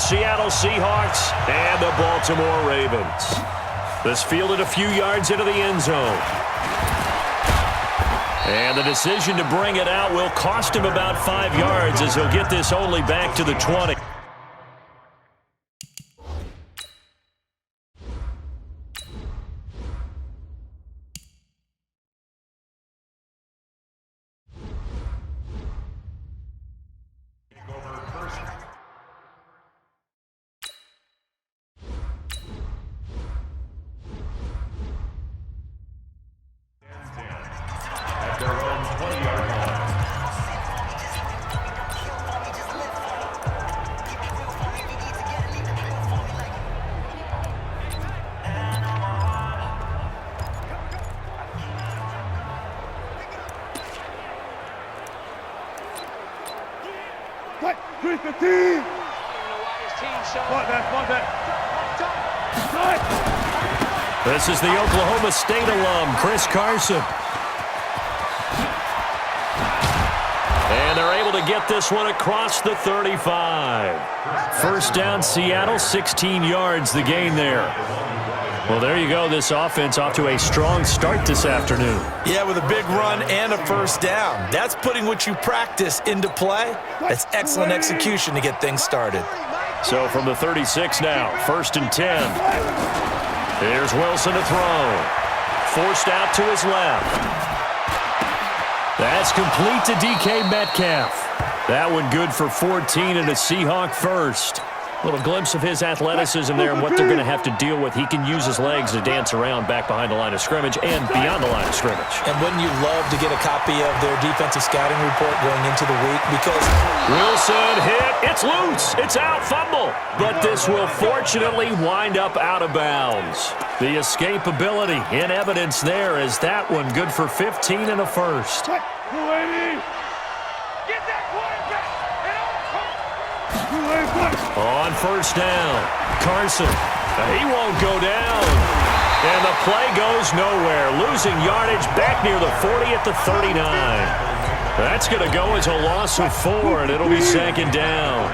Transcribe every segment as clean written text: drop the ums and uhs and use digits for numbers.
Seattle Seahawks and the Baltimore Ravens. This fielded a few yards into the end zone. And the decision to bring it out will cost him about 5 yards as he'll get this only back to the 20. This is the Oklahoma State alum, Chris Carson. And they're able to get this one across the 35. First down, Seattle, 16 yards the gain there. Well, there you go. This offense off to a strong start this afternoon. Yeah, with a big run and a first down. That's putting what you practice into play. That's excellent execution to get things started. So from the 36 now, 1st and 10. Here's Wilson to throw. Forced out to his left. That's complete to DK Metcalf. That one good for 14 and a Seahawk first. A little glimpse of his athleticism there and what they're going to have to deal with. He can use his legs to dance around back behind the line of scrimmage and beyond the line of scrimmage. And wouldn't you love to get a copy of their defensive scouting report going into the week? Because Wilson hit. It's loose. It's out. Fumble. But this will fortunately wind up out of bounds. The escapability in evidence there as that one good for 15 and a first. On first down, Carson. He won't go down. And the play goes nowhere. Losing yardage back near the 40 at the 39. That's going to go as a loss of 4, and it'll be 2nd down.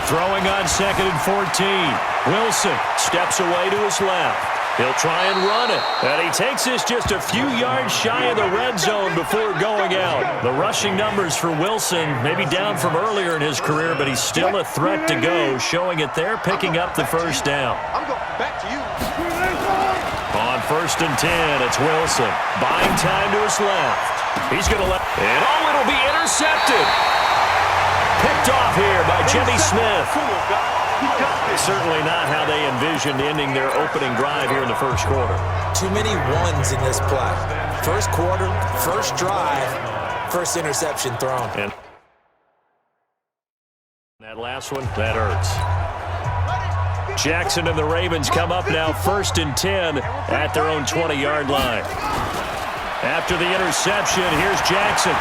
Throwing on 2nd and 14. Wilson steps away to his left. He'll try and run it. And he takes this just a few yards shy of the red zone before going out. The rushing numbers for Wilson maybe down from earlier in his career, but he's still a threat to go, showing it there, picking up the first down. I'm going back to you. On 1st and 10, it's Wilson. Buying time to his left. He's going to let... And it'll be intercepted. Picked off here by Jimmy Smith. Certainly not how they envisioned ending their opening drive here in the first quarter. Too many ones in this play. First quarter, first drive, first interception thrown. And that last one, that hurts. Jackson and the Ravens come up now 1st and 10 at their own 20-yard line. After the interception, here's Jackson.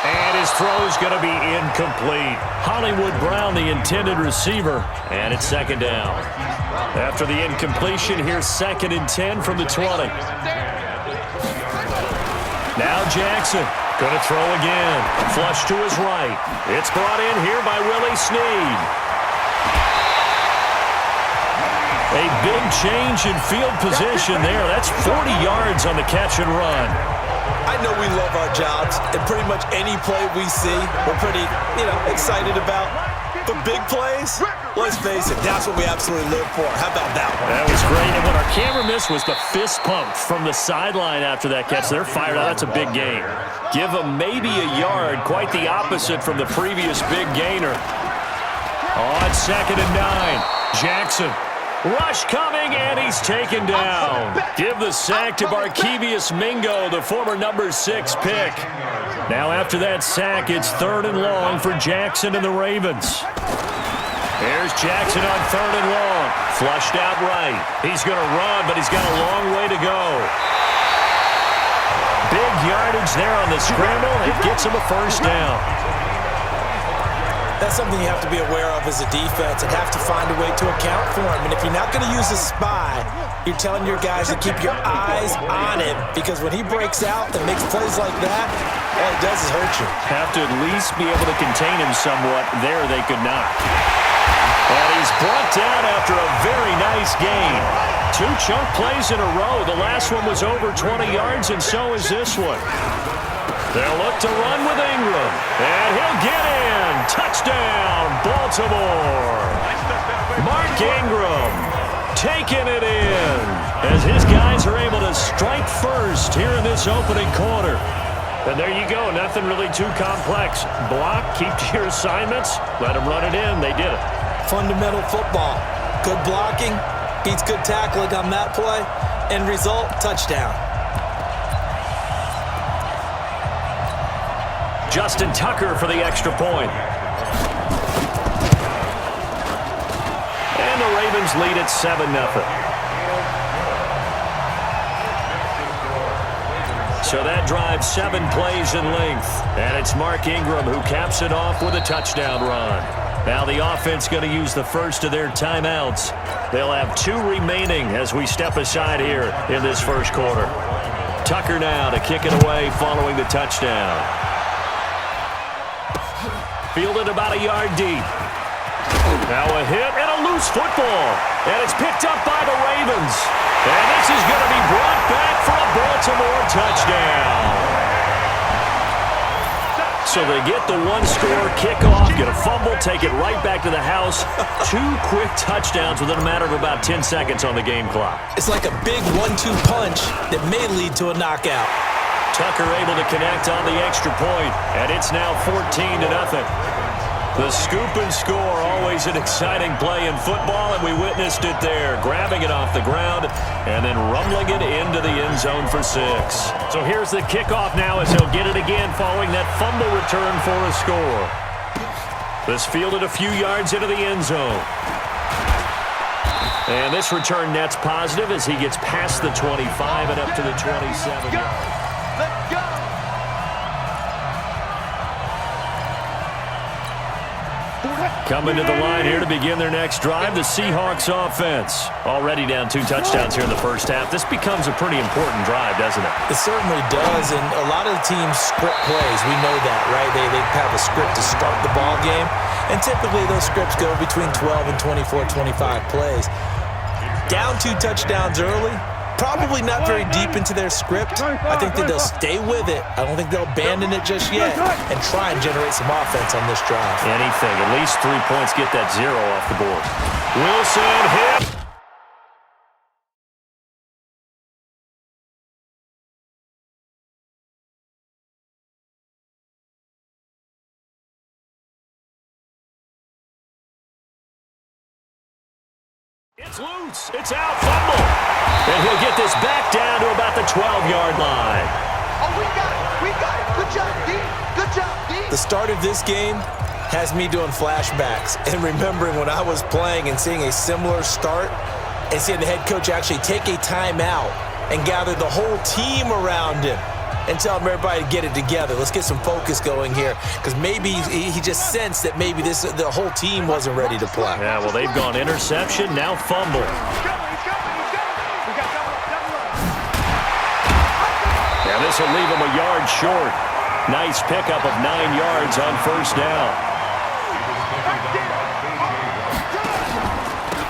And his throw's going to be incomplete. Hollywood Brown, the intended receiver, and it's 2nd down. After the incompletion, here's 2nd and 10 from the 20. Now Jackson going to throw again. Flush to his right. It's brought in here by Willie Snead. A big change in field position there. That's 40 yards on the catch and run. I know we love our jobs, and pretty much any play we see, we're pretty, excited about. But big plays, let's face it, that's what we absolutely live for. How about that one? That was great, and what our camera missed was the fist pump from the sideline after that catch. They're fired out. That's a big gain. Give them maybe a yard, quite the opposite from the previous big gainer. On 2nd and 9, Jackson. Rush coming, and he's taken down. Give the sack to Barkevious Mingo, the former number 6 pick. Now after that sack, it's 3rd and long for Jackson and the Ravens. Here's Jackson on 3rd and long. Flushed out right. He's going to run, but he's got a long way to go. Big yardage there on the scramble. It gets him a first down. That's something you have to be aware of as a defense and have to find a way to account for him. And if you're not going to use a spy, you're telling your guys to keep your eyes on him, because when he breaks out and makes plays like that, all he does is hurt you. Have to at least be able to contain him somewhat. There they could not. And he's brought down after a very nice gain. 2 chunk plays in a row. The last one was over 20 yards, and so is this one. They'll look to run with Ingram, and he'll get in. Touchdown, Baltimore. Mark Ingram taking it in as his guys are able to strike first here in this opening quarter. And there you go, nothing really too complex. Block, keep to your assignments, let them run it in. They did it. Fundamental football. Good blocking, beats good tackling on that play. End result, touchdown. Justin Tucker for the extra point. And the Ravens lead at 7-0. So that drives 7 plays in length. And it's Mark Ingram who caps it off with a touchdown run. Now the offense going to use the first of their timeouts. They'll have 2 remaining as we step aside here in this first quarter. Tucker now to kick it away following the touchdown. Fielded about a yard deep. Now a hit and a loose football. And it's picked up by the Ravens. And this is going to be brought back for a Baltimore touchdown. So they get the 1-score kickoff, get a fumble, take it right back to the house. 2 quick touchdowns within a matter of about 10 seconds on the game clock. It's like a big 1-2 punch that may lead to a knockout. Tucker able to connect on the extra point, and it's now 14-0. The scoop and score, always an exciting play in football, and we witnessed it there, grabbing it off the ground and then rumbling it into the end zone for 6. So here's the kickoff now as he'll get it again following that fumble return for a score. This fielded a few yards into the end zone. And this return net's positive as he gets past the 25 and up to the 27 yard. Let's go! Coming to the line here to begin their next drive, the Seahawks offense. Already down 2 touchdowns here in the first half. This becomes a pretty important drive, doesn't it? It certainly does, and a lot of the teams script plays. We know that, right? They have a script to start the ball game, and typically those scripts go between 12 and 24, 25 plays. Down 2 touchdowns early, probably not very deep into their script. I think that they'll stay with it. I don't think they'll abandon it just yet and try and generate some offense on this drive. Anything. At least 3 points, get that 0 off the board. Wilson hit. It's loose. It's out. Fumble. And he'll get this back down to about the 12-yard line. Oh, we got it. We got it. Good job, D. Good job, D. The start of this game has me doing flashbacks and remembering when I was playing and seeing a similar start and seeing the head coach actually take a timeout and gather the whole team around him and tell everybody to get it together. Let's get some focus going here, because maybe he just sensed that maybe the whole team wasn't ready to play. Yeah, well, they've gone interception, now fumble. Yeah, this will leave him a yard short. Nice pickup of 9 yards on first down.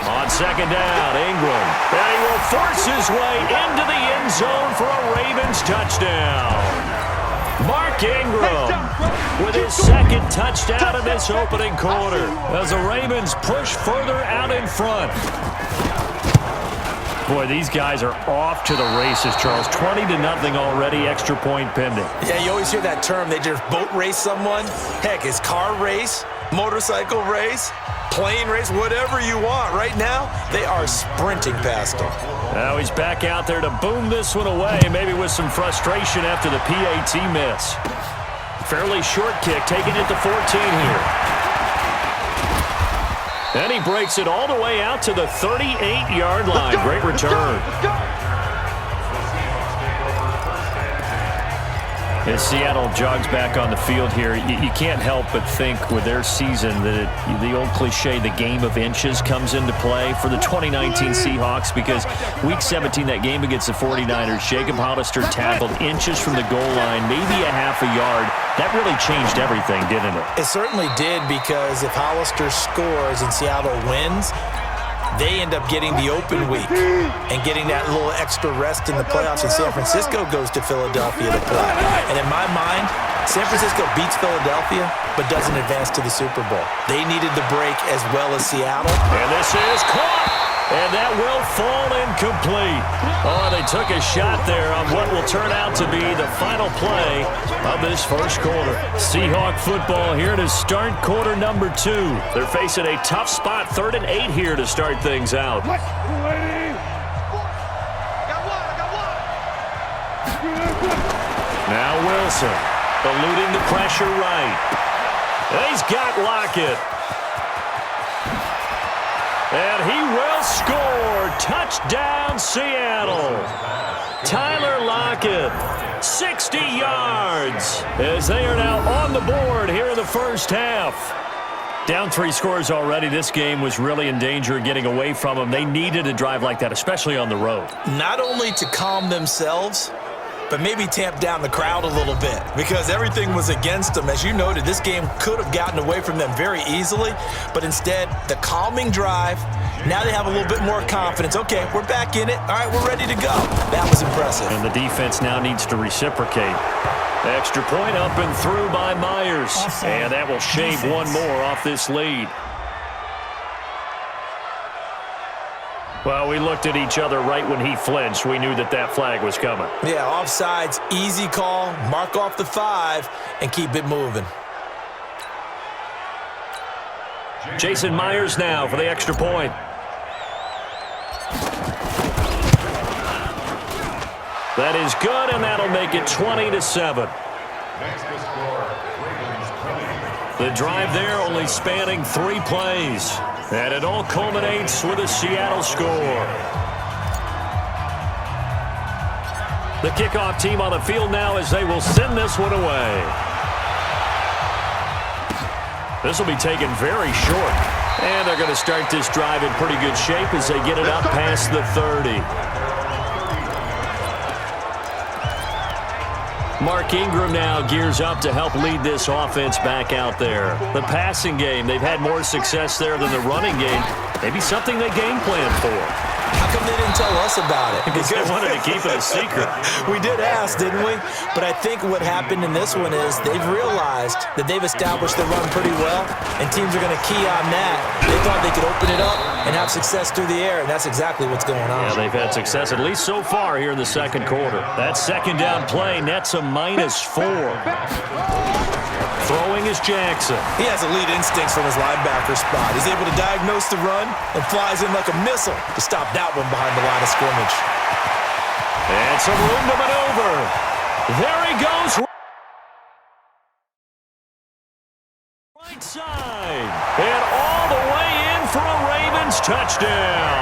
On second down, Ingram. And he will force his way into the end zone for a Ravens touchdown. Mark Ingram with his second touchdown in this opening quarter as the Ravens push further out in front. Boy, these guys are off to the races, Charles. 20-0 already, extra point pending. Yeah, you always hear that term. They just boat race someone. Heck, it's car race, motorcycle race, plane race, whatever you want. Right now, they are sprinting past him. Now he's back out there to boom this one away, maybe with some frustration after the PAT miss. Fairly short kick, taking it to 14 here. And he breaks it all the way out to the 38-yard line. Great return. As Seattle jogs back on the field here, you can't help but think with their season that the old cliche, the game of inches, comes into play for the 2019 Seahawks, because Week 17, that game against the 49ers, Jacob Hollister tackled inches from the goal line, maybe a half a yard. That really changed everything, didn't it? It certainly did, because if Hollister scores and Seattle wins, they end up getting the open week and getting that little extra rest in the playoffs, and San Francisco goes to Philadelphia to play. And in my mind, San Francisco beats Philadelphia but doesn't advance to the Super Bowl. They needed the break as well as Seattle. And this is caught. And that will fall incomplete. Oh, they took a shot there on what will turn out to be the final play of this first quarter. Seahawk football here to start quarter number 2. They're facing a tough spot, 3rd and 8 here to start things out. Now Wilson, eluding the pressure right. He's got Lockett. And he will score. Touchdown, Seattle. Tyler Lockett, 60 yards, as they are now on the board here in the first half. Down 3 scores already. This game was really in danger of getting away from them. They needed a drive like that, especially on the road. Not only to calm themselves, but maybe tamp down the crowd a little bit, because everything was against them. As you noted, this game could have gotten away from them very easily, but instead, the calming drive, now they have a little bit more confidence. Okay, we're back in it. All right, we're ready to go. That was impressive. And the defense now needs to reciprocate. Extra point up and through by Myers. And that will shave one more off this lead. Well, we looked at each other right when he flinched. We knew that that flag was coming. Yeah, offsides, easy call, mark off the 5, and keep it moving. Jason Myers now for the extra point. That is good, and that'll make it 20-7. The drive there only spanning 3 plays. And it all culminates with a Seattle score. The kickoff team on the field now as they will send this one away. This will be taken very short. And they're going to start this drive in pretty good shape as they get it up past the 30. Mark Ingram now gears up to help lead this offense back out there. The passing game, they've had more success there than the running game. Maybe something they game plan for. How come they didn't tell us about it? Because they wanted to keep it a secret. We did ask, didn't we? But I think what happened in this one is they've realized that they've established the run pretty well, and teams are going to key on that. They thought they could open it up and have success through the air, and that's exactly what's going on. Yeah, they've had success, at least so far here in the second quarter. That second down play nets a -4. Throwing is Jackson. He has elite instincts from his linebacker spot. He's able to diagnose the run and flies in like a missile to stop that one behind the line of scrimmage. And some room to maneuver. There he goes. Right side. And all the way in for a Ravens touchdown.